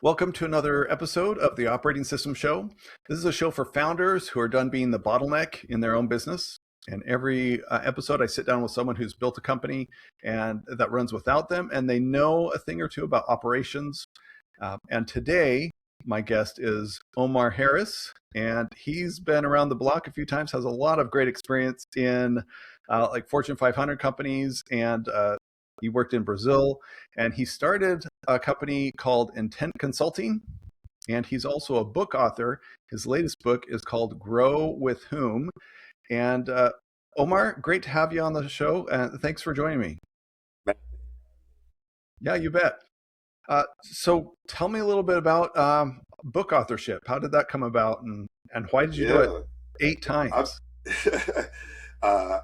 Welcome to another episode of the Operating System Show. This is a show for founders who are done being the bottleneck in their own business. And every episode, I sit down with someone who's built a company and that runs without them, and they know a thing or two about operations. And today, my guest is Omar Harris, and he's been around the block a few times, has a lot of great experience in like Fortune 500 companies, and he worked in Brazil, and he started a company called Intent Consulting, and he's also a book author. His latest book is called Grow with Whom. And Omar, great to have you on the show, and thanks for joining me. Yeah, you bet. So tell me a little bit about book authorship. How did that come about, and why did you do it Yeah, eight I've times?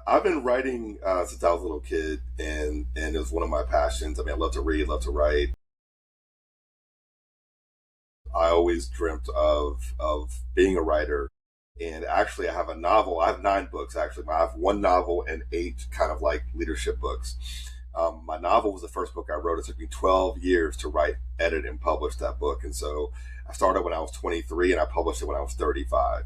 I've been writing since I was a little kid, and it was one of my passions. I mean, I love to read, love to write. I always dreamt of being a writer, and actually, I have a novel. I have nine books actually. I have one novel and eight kind of like leadership books. My novel was the first book I wrote. It took me 12 years to write, edit, and publish that book, and so I started when I was 23, and I published it when I was 35.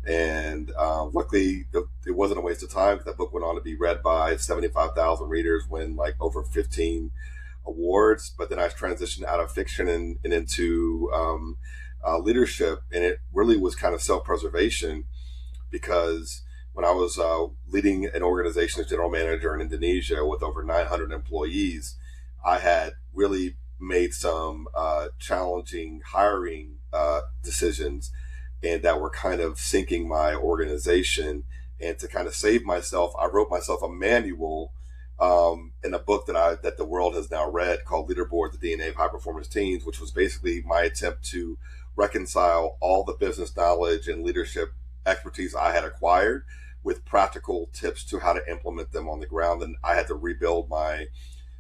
And luckily, it wasn't a waste of time because that book went on to be read by 75,000 readers, win like over 15 awards. But then I transitioned out of fiction and into leadership. And it really was kind of self preservation because when I was leading an organization as general manager in Indonesia with over 900 employees, I had really made some challenging hiring decisions and that were kind of sinking my organization. And to kind of save myself, I wrote myself a manual in a book that the world has now read called Leaderboard: The DNA of High Performance Teams, which was basically my attempt to reconcile all the business knowledge and leadership expertise I had acquired with practical tips to how to implement them on the ground. And I had to rebuild my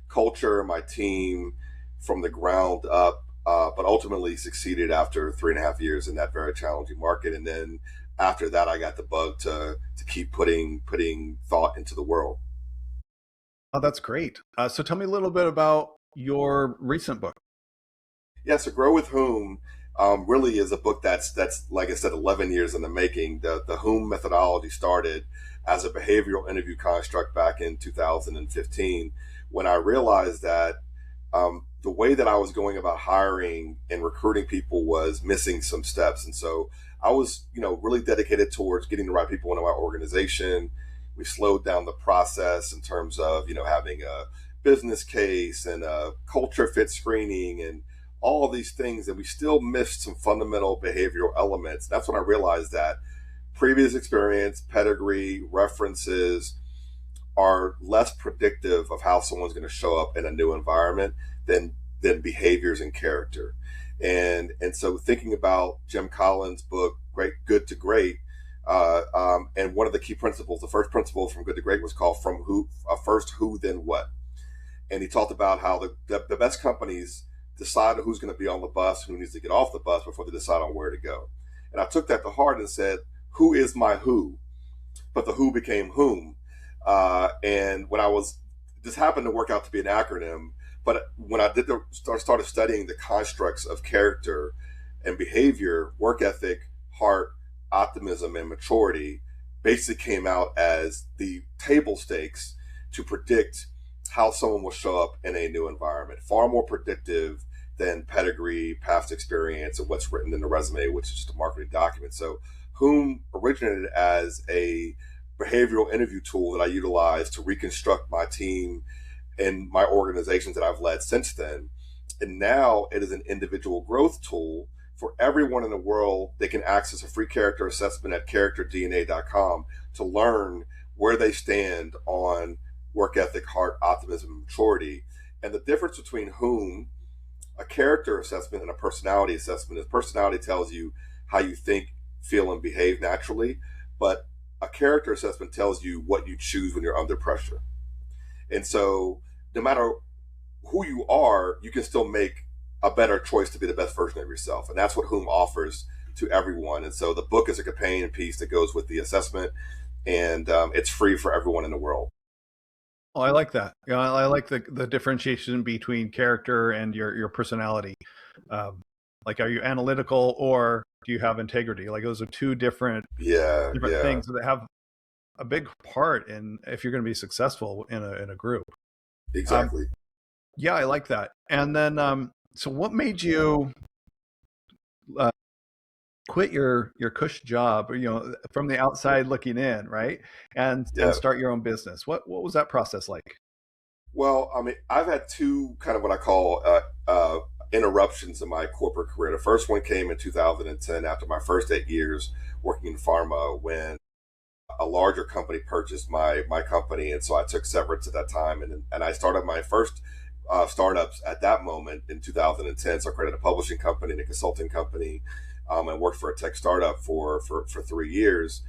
culture, my team from the ground up, but ultimately succeeded after 3.5 years in that very challenging market. And then after that, I got the bug to keep putting thought into the world. Oh, that's great. So tell me a little bit about your recent book. Yeah, so Grow with Whom really is a book that's like I said, 11 years in the making. The Whom methodology started as a behavioral interview construct back in 2015 when I realized that the way that I was going about hiring and recruiting people was missing some steps. And so I was, really dedicated towards getting the right people into our organization. We slowed down the process in terms of, having a business case and a culture fit screening and all of these things. And we still missed some fundamental behavioral elements. That's when I realized that previous experience, pedigree, references are less predictive of how someone's going to show up in a new environment than behaviors and character. And so thinking about Jim Collins' book, Great Good to Great, and one of the key principles, the first principle from Good to Great was called from who first who then what, and he talked about how the best companies decide who's going to be on the bus, who needs to get off the bus before they decide on where to go. And I took that to heart and said, who is my who? But the who became whom. And when I was, this happened to work out to be an acronym, but when I started studying the constructs of character and behavior, work ethic, heart, optimism, and maturity basically came out as the table stakes to predict how someone will show up in a new environment. Far more predictive than pedigree, past experience, and what's written in the resume, which is just a marketing document. So, Whom originated as a behavioral interview tool that I utilized to reconstruct my team and my organizations that I've led since then. And now it is an individual growth tool for everyone in the world. They can access a free character assessment at characterdna.com to learn where they stand on work ethic, heart, optimism, and maturity. And the difference between Whom, a character assessment, and a personality assessment is personality tells you how you think, feel, and behave naturally, but a character assessment tells you what you choose when you're under pressure. And so no matter who you are, you can still make a better choice to be the best version of yourself. And that's what Whom offers to everyone. And so the book is a companion piece that goes with the assessment, and it's free for everyone in the world. Oh, I like that. I like the differentiation between character and your personality. Like, are you analytical or do you have integrity? Like, those are two Yeah, different yeah, things that have a big part in if you're going to be successful in a group. Um, exactly. yeah, I like that. And then, so what made you uh, quit your cush job, or, from the outside looking in, right? And Yeah. start your own business. What was that process like? Well, I mean, I've had two kind of what I call interruptions in my corporate career. The first one came in 2010 after my first 8 years working in pharma when a larger company purchased my company, and so I took severance at that time, and I started my first startups at that moment in 2010. So I created a publishing company and a consulting company, and worked for a tech startup for 3 years.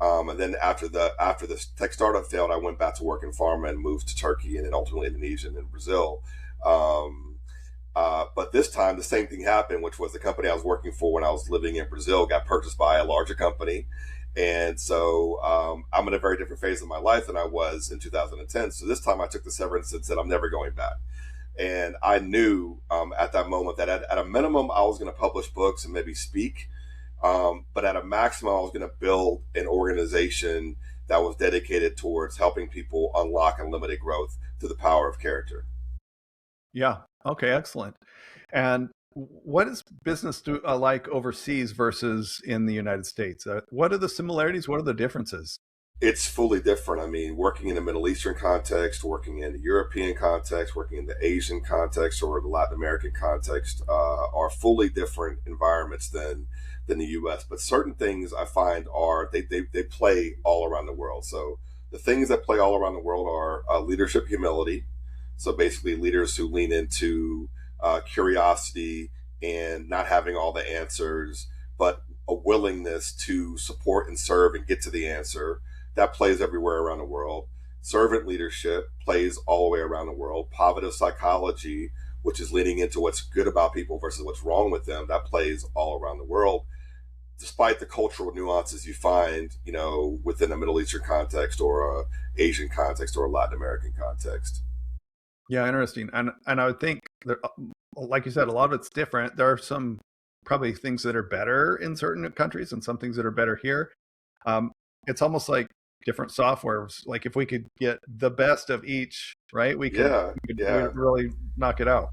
And then after the tech startup failed, I went back to work in pharma and moved to Turkey and then ultimately Indonesia and then Brazil. Um, but this time, the same thing happened, which was the company I was working for when I was living in Brazil got purchased by a larger company. And so I'm in a very different phase of my life than I was in 2010. So this time I took the severance and said, I'm never going back. And I knew at that moment that at a minimum, I was going to publish books and maybe speak. But at a maximum, I was going to build an organization that was dedicated towards helping people unlock unlimited growth through the power of character. Yeah. Okay. Excellent. And what is business like overseas versus in the United States? What are the similarities? What are the differences? It's fully different. I mean, working in the Middle Eastern context, working in the European context, working in the Asian context, or the Latin American context are fully different environments than the U.S. But certain things I find are they play all around the world. So the things that play all around the world are leadership humility. So basically, leaders who lean into curiosity and not having all the answers, but a willingness to support and serve and get to the answer that plays everywhere around the world. Servant leadership plays all the way around the world. Positive psychology, which is leaning into what's good about people versus what's wrong with them, that plays all around the world. Despite the cultural nuances you find, within a Middle Eastern context or a Asian context or a Latin American context. Yeah, interesting. And I would think there, like you said, a lot of it's different. There are some probably things that are better in certain countries and some things that are better here. Um, it's almost like different softwares. Like if we could get the best of each, right? Yeah, We'd yeah. really knock it out.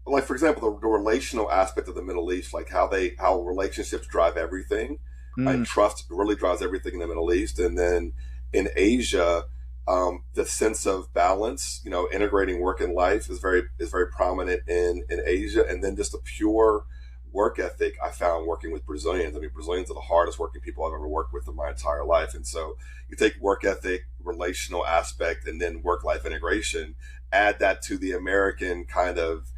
Like for example, the relational aspect of the Middle East, like how relationships drive everything, and Mm, trust really drives everything in the Middle East, and then in Asia, the sense of balance, integrating work and life is very prominent in Asia, and then just the pure work ethic I found working with Brazilians. I mean, Brazilians are the hardest working people I've ever worked with in my entire life, and so you take work ethic, relational aspect, and then work life integration, add that to the American kind of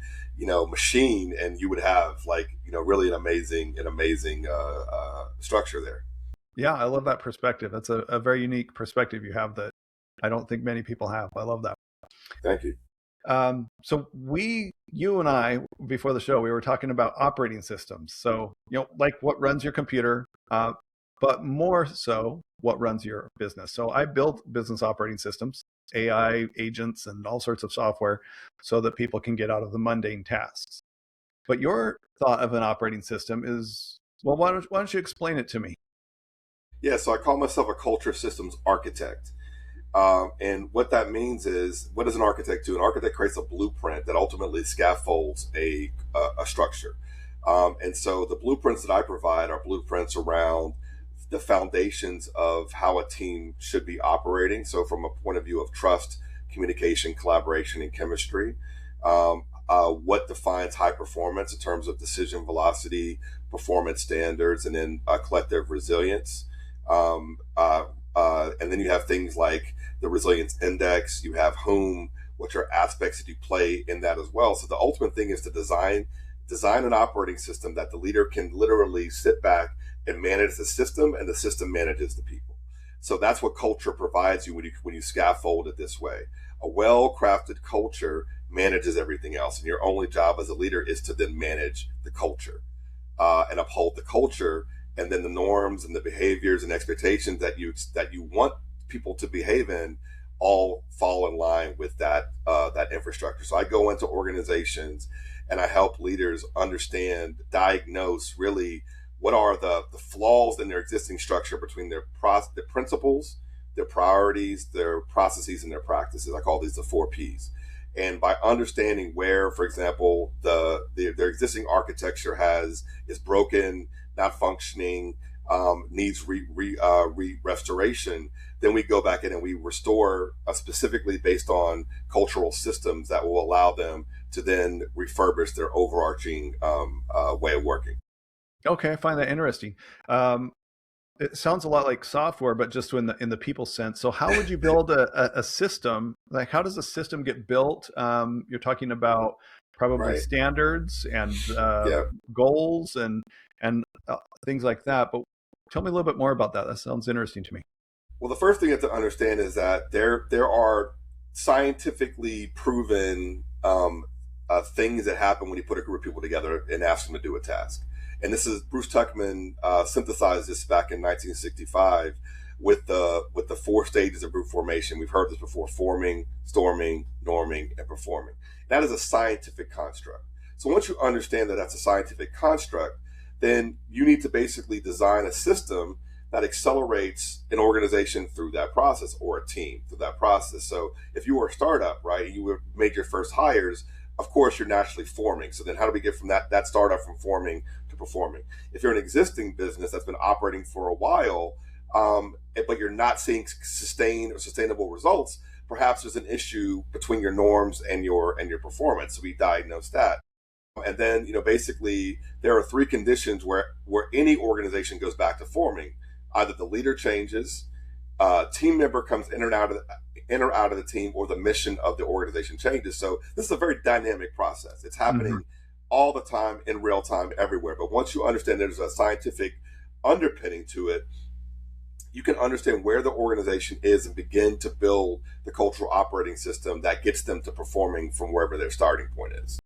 machine, and you would have like really an amazing structure there. yeah, I love that perspective. That's a very unique perspective you have that I don't think many people have. I love that. Thank you. So you and I, before the show, we were talking about operating systems. So, like what runs your computer, but more so what runs your business. So I build business operating systems, AI agents, and all sorts of software so that people can get out of the mundane tasks. But your thought of an operating system is, well, why don't you explain it to me? Yeah, so I call myself a culture systems architect. And what that means is, what does an architect do? An architect creates a blueprint that ultimately scaffolds a structure. And so the blueprints that I provide are blueprints around the foundations of how a team should be operating. So from a point of view of trust, communication, collaboration, and chemistry, what defines high performance in terms of decision velocity, performance standards, and then collective resilience. And then you have things like the resilience index, you have whom, which are aspects that you play in that as well. So the ultimate thing is to design an operating system that the leader can literally sit back and manage the system, and the system manages the people. So that's what culture provides you when you scaffold it this way. A well-crafted culture manages everything else, and your only job as a leader is to then manage the culture and uphold the culture, and then the norms and the behaviors and expectations that you want people to behave in all fall in line with that infrastructure. So I go into organizations and I help leaders understand, diagnose really what are the flaws in their existing structure between their principles, their priorities, their processes, and their practices. I call these the 4 Ps. And by understanding where, for example, their existing architecture is broken, not functioning, needs restoration, then we go back in and we restore specifically based on cultural systems that will allow them to then refurbish their overarching way of working. Okay, I find that interesting. Um, it sounds a lot like software, but just in the people sense. So, how would you build a system? Like, how does a system get built? You're talking about probably Right. standards and Yeah. goals and things like that. But tell me a little bit more about that. That sounds interesting to me. Well, the first thing you have to understand is that there are scientifically proven things that happen when you put a group of people together and ask them to do a task. And this is Bruce Tuckman synthesized this back in 1965 with the 4 stages of group formation. We've heard this before: forming, storming, norming, and performing. That is a scientific construct. So once you understand that that's a scientific construct, then you need to basically design a system that accelerates an organization through that process, or a team through that process. So if you were a startup, right, you were made your first hires, of course you're naturally forming. So then how do we get from that startup from forming to performing? If you're an existing business that's been operating for a while, but you're not seeing sustained or sustainable results, perhaps there's an issue between your norms and your performance. So we diagnose that. And then, basically there are 3 conditions where any organization goes back to forming. Either the leader changes, team member comes in or out of the team, or the mission of the organization changes. So this is a very dynamic process. It's happening all the time, in real time, everywhere. But once you understand there's a scientific underpinning to it, you can understand where the organization is and begin to build the cultural operating system that gets them to performing from wherever their starting point is.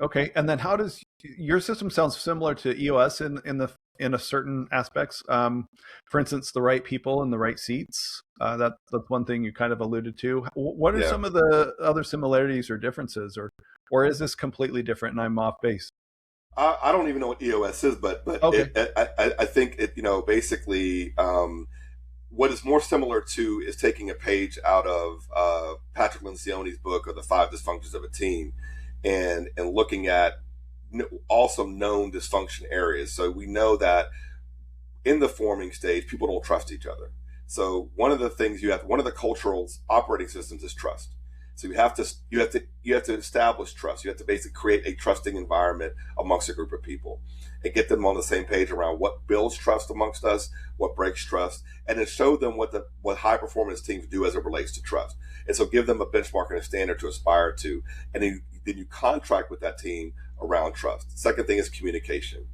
Okay, and then how does your system sounds similar to EOS in a certain aspects? For instance, the right people in the right seats. That's one thing you kind of alluded to. What are Yeah. some of the other similarities or differences, or is this completely different and I'm off base? I don't even know what EOS is, but Okay. I think it, basically, what is more similar to is taking a page out of Patrick Lencioni's book, or The 5 Dysfunctions of a Team, and looking at also known dysfunction areas. So we know that in the forming stage, people don't trust each other. So one of the cultural operating systems is trust. So you have to establish trust. You have to basically create a trusting environment amongst a group of people and get them on the same page around what builds trust amongst us, what breaks trust, and then show them what high performance teams do as it relates to trust. And so give them a benchmark and a standard to aspire to, and then you contract with that team around trust. Second thing is communication.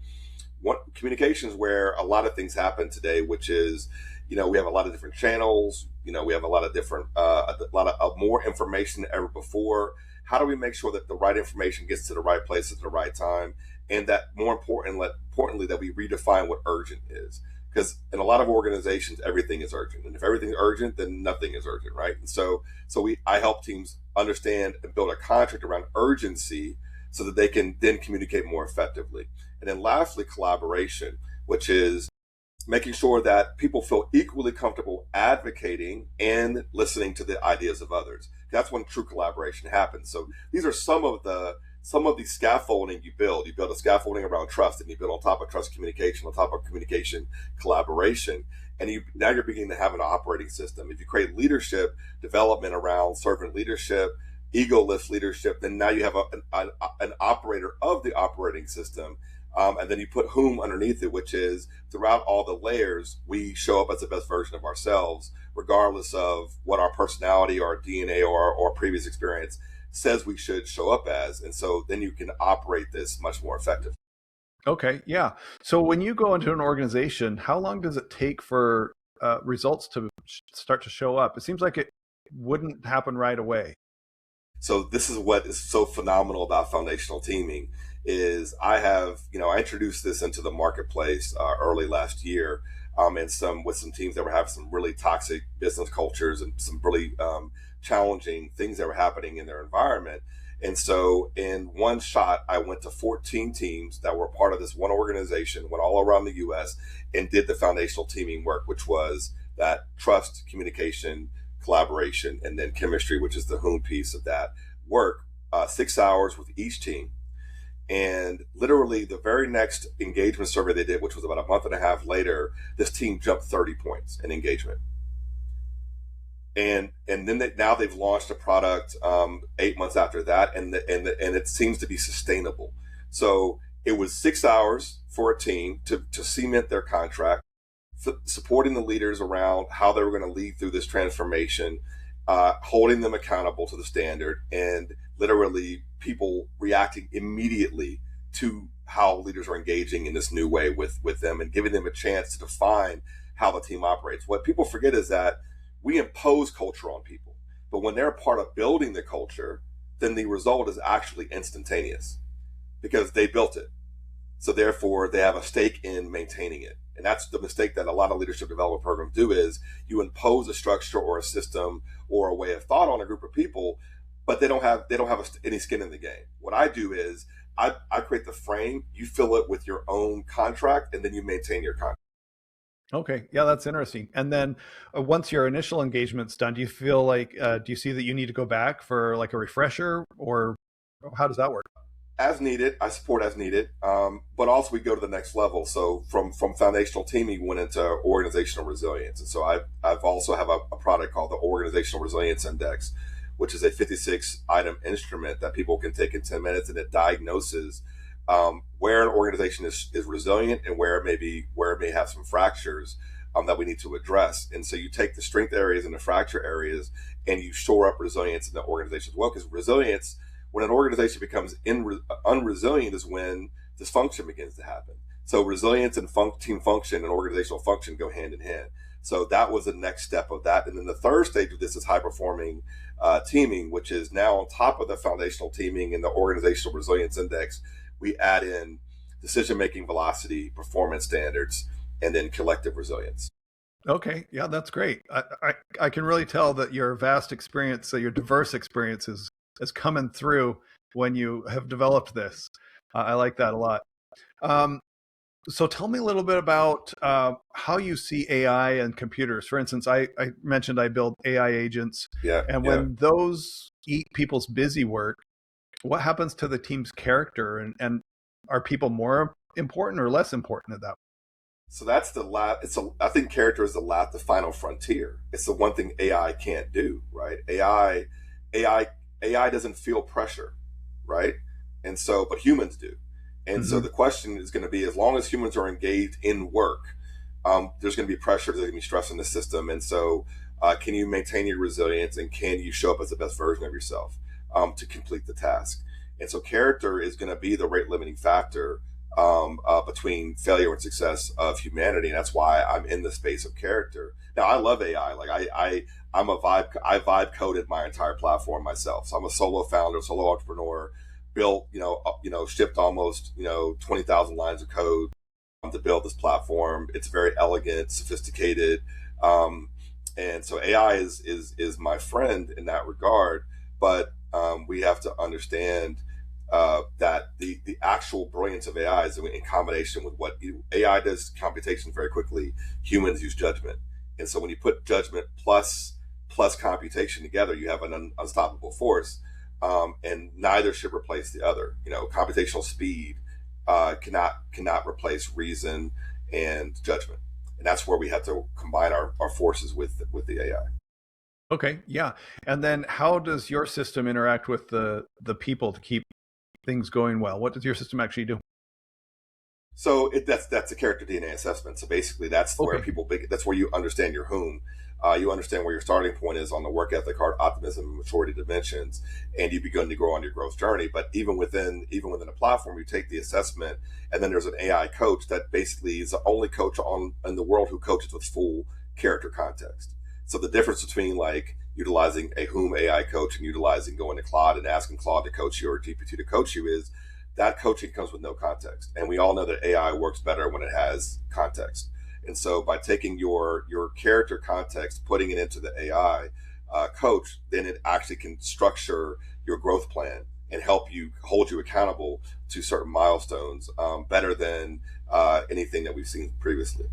Communication is where a lot of things happen today, which is, we have a lot of different channels. We have a lot of different, a lot of more information than ever before. How do we make sure that the right information gets to the right place at the right time? And that more importantly, that we redefine what urgent is. Because in a lot of organizations, everything is urgent. And if everything's urgent, then nothing is urgent, right? And so I help teams understand and build a contract around urgency so that they can then communicate more effectively. And then lastly, collaboration, which is making sure that people feel equally comfortable advocating and listening to the ideas of others. That's when true collaboration happens. So these are some of the scaffolding you build. You build a scaffolding around trust, and you build on top of trust communication, on top of communication collaboration, and now you're beginning to have an operating system. If you create leadership development around servant leadership, egoless leadership, then now you have an operator of the operating system. And then you put whom underneath it, which is throughout all the layers, we show up as the best version of ourselves, regardless of what our personality or our DNA or our previous experience says we should show up as. And so then you can operate this much more effectively. Okay, yeah. So when you go into an organization, how long does it take for results to start to show up? It seems like it wouldn't happen right away. So this is what is so phenomenal about foundational teaming is I introduced this into the marketplace early last year, and with some teams that were having some really toxic business cultures and some really challenging things that were happening in their environment. And so in one shot, I went to 14 teams that were part of this one organization, went all around the US and did the foundational teaming work, which was that trust, communication, collaboration, and then chemistry, which is the whom piece of that work, 6 hours with each team. And literally the very next engagement survey they did, which was about a month and a half later, this team jumped 30 points in engagement. And then now they've launched a product 8 months after that, and it seems to be sustainable. So it was 6 hours for a team to cement their contract, supporting the leaders around how they were going to lead through this transformation, holding them accountable to the standard, and literally people reacting immediately to how leaders are engaging in this new way with them and giving them a chance to define how the team operates. What people forget is that we impose culture on people, but when they're a part of building the culture, then the result is actually instantaneous because they built it. So therefore they have a stake in maintaining it. And that's the mistake that a lot of leadership development programs do, is you impose a structure or a system or a way of thought on a group of people, but they don't have any skin in the game. What I do is I create the frame, you fill it with your own contract, and then you maintain your contract. Okay. Yeah, that's interesting. And then once your initial engagement's done, do you feel like, do you see that you need to go back for like a refresher, or how does that work? As needed, I support as needed, but also we go to the next level. So from foundational teaming, we went into organizational resilience, and so I've also have a product called the Organizational Resilience Index, which is a 56 item instrument that people can take in 10 minutes, and it diagnoses where an organization is resilient and where it may have some fractures that we need to address. And so you take the strength areas and the fracture areas, and you shore up resilience in the organization as well. Because resilience, when an organization becomes unresilient, is when dysfunction begins to happen. So resilience and team function and organizational function go hand in hand. So that was the next step of that. And then the third stage of this is high performing teaming, which is now on top of the foundational teaming and the Organizational Resilience Index. We add in decision-making velocity, performance standards, and then collective resilience. Okay. Yeah, that's great. I can really tell that your vast experience, your diverse experience is coming through when you have developed this. I like that a lot. So tell me a little bit about how you see AI and computers. For instance, I mentioned I build AI agents. Yeah. And when those eat people's busy work, what happens to the team's character, and are people more important or less important at that? So that's I think character is the final frontier. It's the one thing AI can't do, right? AI doesn't feel pressure, right? And so, but humans do. And so the question is going to be, as long as humans are engaged in work, there's going to be pressure, there's going to be stress in the system. And so can you maintain your resilience, and can you show up as the best version of yourself to complete the task? And so character is going to be the rate limiting factor between failure and success of humanity. And that's why I'm in the space of character. Now, I love AI. Like I vibe coded my entire platform myself. So I'm a solo founder, solo entrepreneur, built, shipped almost, 20,000 lines of code to build this platform. It's very elegant, sophisticated. And so AI is my friend in that regard. But we have to understand that the actual brilliance of AI is in combination with what AI does computation very quickly. Humans use judgment. And so when you put judgment plus computation together, you have an unstoppable force. And neither should replace the other. Computational speed cannot replace reason and judgment. And that's where we have to combine our forces with the AI. Okay, yeah. And then how does your system interact with the people to keep things going well? What does your system actually do? So that's a character DNA assessment. So basically, that's where that's where you understand your whom. You understand where your starting point is on the work ethic, heart, optimism, and maturity dimensions, and you begin to grow on your growth journey. But even within a platform, you take the assessment, and then there's an AI coach that basically is the only coach in the world who coaches with full character context. So the difference between like utilizing a whom AI coach and utilizing going to Claude and asking Claude to coach you or GPT to coach you is that coaching comes with no context. And we all know that AI works better when it has context. And so by taking your character context, putting it into the AI coach, then it actually can structure your growth plan and help you hold you accountable to certain milestones better than anything that we've seen previously.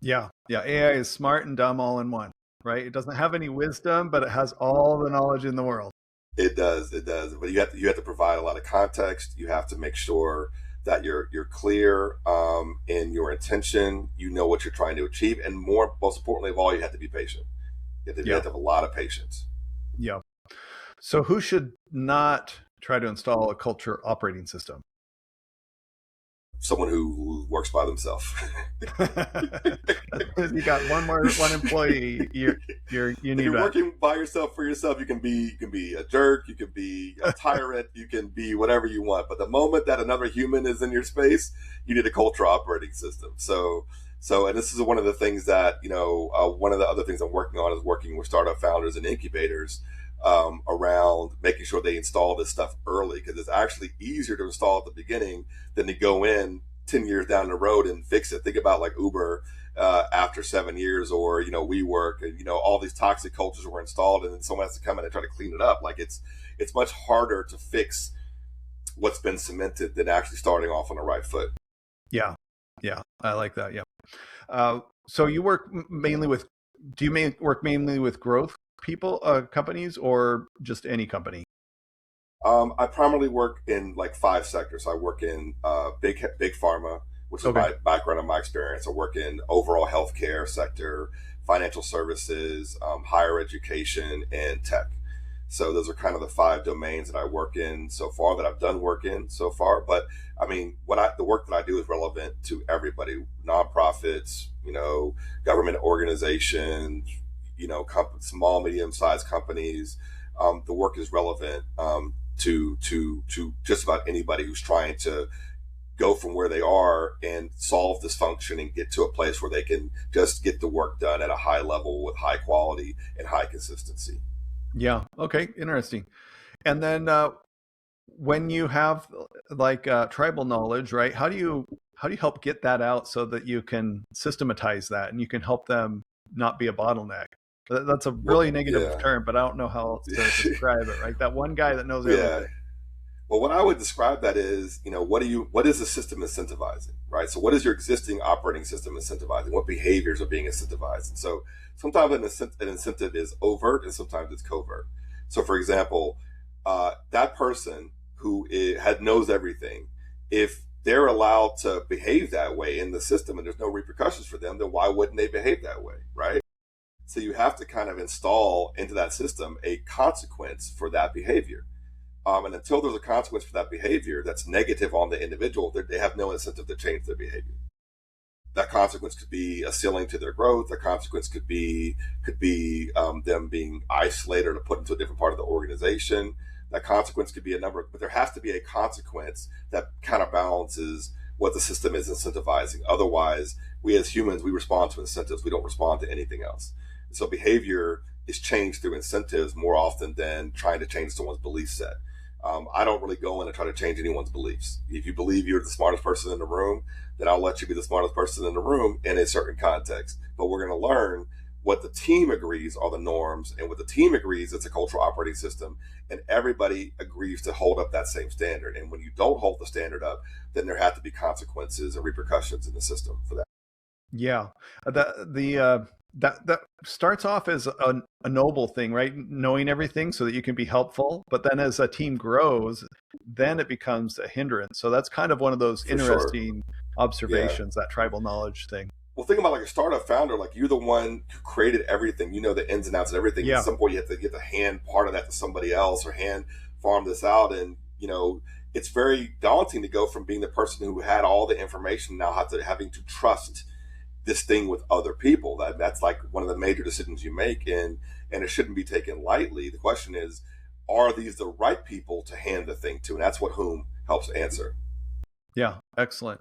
Yeah. Yeah. AI is smart and dumb all in one, right? It doesn't have any wisdom, but it has all the knowledge in the world. It does, but you have to provide a lot of context. You have to make sure that you're clear in your intention. You know what you're trying to achieve, and most importantly of all, you have to be patient. You have to have a lot of patience. Yeah. So who should not try to install a culture operating system? Someone who works by themselves. You got one employee. You need If you're that. working by yourself for yourself, you can be a jerk, you can be a tyrant, you can be whatever you want. But the moment that another human is in your space, you need a culture operating system. And this is one of the things that one of the other things I'm working on is working with startup founders and incubators around making sure they install this stuff early, because it's actually easier to install at the beginning than to go in 10 years down the road and fix it. Think about like Uber after 7 years, or WeWork, and all these toxic cultures were installed, and then someone has to come in and try to clean it up. Like it's much harder to fix what's been cemented than actually starting off on the right foot. Yeah, I like that. Yeah. So you work mainly with? Do you work mainly with growth people, companies, or just any company? I primarily work in like 5 sectors. I work in big pharma, which is my background and my experience. I work in overall healthcare sector, financial services, higher education, and tech. So those are kind of the 5 domains that I work in so far, that I've done work in so far. But I mean, the work that I do is relevant to everybody: nonprofits, government organizations, small, medium-sized companies. The work is relevant to just about anybody who's trying to go from where they are and solve dysfunction and get to a place where they can just get the work done at a high level with high quality and high consistency. Yeah. Okay. Interesting. And then when you have like tribal knowledge, right? How do you help get that out so that you can systematize that and you can help them not be a bottleneck? That's a really negative term, but I don't know how else to describe it, right? That one guy that knows everything. Well, what I would describe that is, what is the system incentivizing, right? So what is your existing operating system incentivizing? What behaviors are being incentivized? And so sometimes an incentive is overt and sometimes it's covert. So for example, that person who knows everything, if they're allowed to behave that way in the system and there's no repercussions for them, then why wouldn't they behave that way, right? So you have to kind of install into that system a consequence for that behavior. And until there's a consequence for that behavior that's negative on the individual, they have no incentive to change their behavior. That consequence could be a ceiling to their growth. The consequence could be them being isolated or put into a different part of the organization. That consequence could be but there has to be a consequence that kind of balances what the system is incentivizing. Otherwise, we as humans, we respond to incentives. We don't respond to anything else. So behavior is changed through incentives more often than trying to change someone's belief set. I don't really go in and try to change anyone's beliefs. If you believe you're the smartest person in the room, then I'll let you be the smartest person in the room in a certain context. But we're going to learn what the team agrees are the norms, and what the team agrees it's a cultural operating system, and everybody agrees to hold up that same standard. And when you don't hold the standard up, then there have to be consequences and repercussions in the system for that. Yeah, that starts off as a noble thing, right? Knowing everything so that you can be helpful, but then as a team grows, then it becomes a hindrance. So that's kind of one of those interesting observations, that tribal knowledge thing. Well, think about like a startup founder, like you're the one who created everything, the ins and outs of everything. Yeah. At some point you have to get to hand part of that to somebody else, or hand farm this out. And, it's very daunting to go from being the person who had all the information now having to trust this thing with other people. That's like one of the major decisions you make, and it shouldn't be taken lightly. The question is, are these the right people to hand the thing to? And that's what Whom helps answer. Yeah, excellent.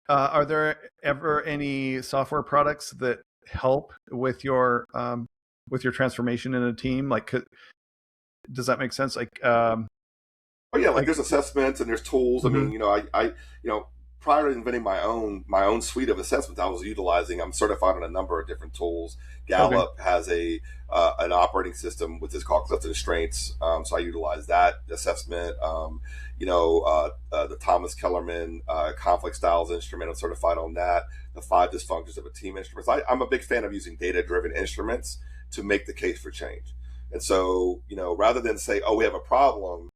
Are there ever any software products that help with your transformation in a team? Like, does that make sense? Like, there's assessments and there's tools. Mm-hmm. I mean, prior to inventing my own suite of assessments, I was utilizing. I'm certified on a number of different tools. Okay. Gallup has an operating system which is called Clifton Strengths, so I utilize that assessment. The Thomas Kellerman conflict styles instrument. I'm certified on that. The five dysfunctions of a team instruments. I'm a big fan of using data driven instruments to make the case for change. And so, rather than say, oh, we have a problem,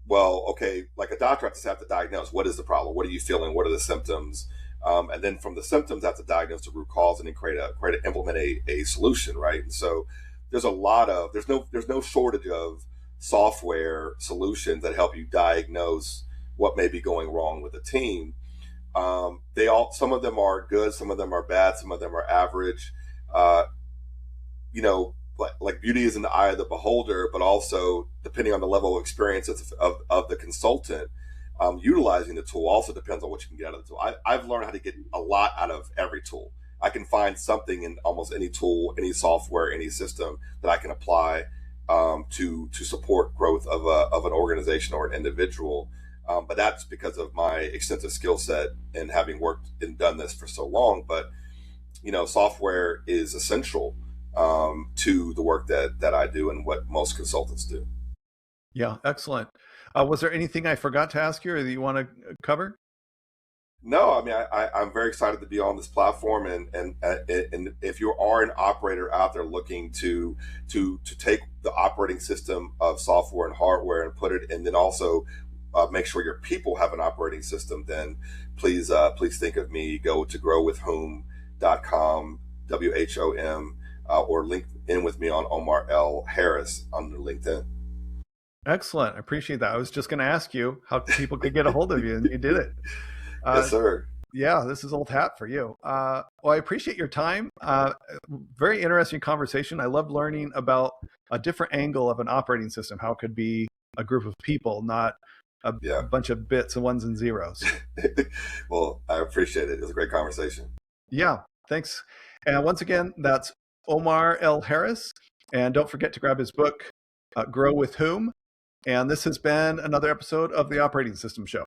well, okay, like a doctor has to have to diagnose what is the problem, what are you feeling, what are the symptoms, and then from the symptoms, I have to diagnose the root cause and then implement a solution, right? And so, there's no shortage of software solutions that help you diagnose what may be going wrong with a team. Some of them are good, some of them are bad, some of them are average. Uh, like beauty is in the eye of the beholder, but also depending on the level of experience of the consultant, utilizing the tool also depends on what you can get out of the tool. I've learned how to get a lot out of every tool. I can find something in almost any tool, any software, any system that I can apply to support growth of an organization or an individual. But that's because of my extensive skill set and having worked and done this for so long. But software is essential to the work that I do and what most consultants do. Yeah, excellent. Was there anything I forgot to ask you or that you want to cover? No, I mean I'm very excited to be on this platform, and if you are an operator out there looking to take the operating system of software and hardware and put it, and then also make sure your people have an operating system, then please think of me. Go to growwithwhom.com, WHOM, or link in with me on Omar L Harris under LinkedIn. Excellent. I appreciate that. I was just going to ask you how people could get a hold of you, and you did it. Yes, sir. Yeah, this is old hat for you. Well, I appreciate your time. Very interesting conversation. I love learning about a different angle of an operating system, how it could be a group of people, not a bunch of bits and ones and zeros. Well, I appreciate it. It was a great conversation. Yeah, thanks. And once again, that's Omar L. Harris. And don't forget to grab his book, Grow with Whom. And this has been another episode of the Operating System Show.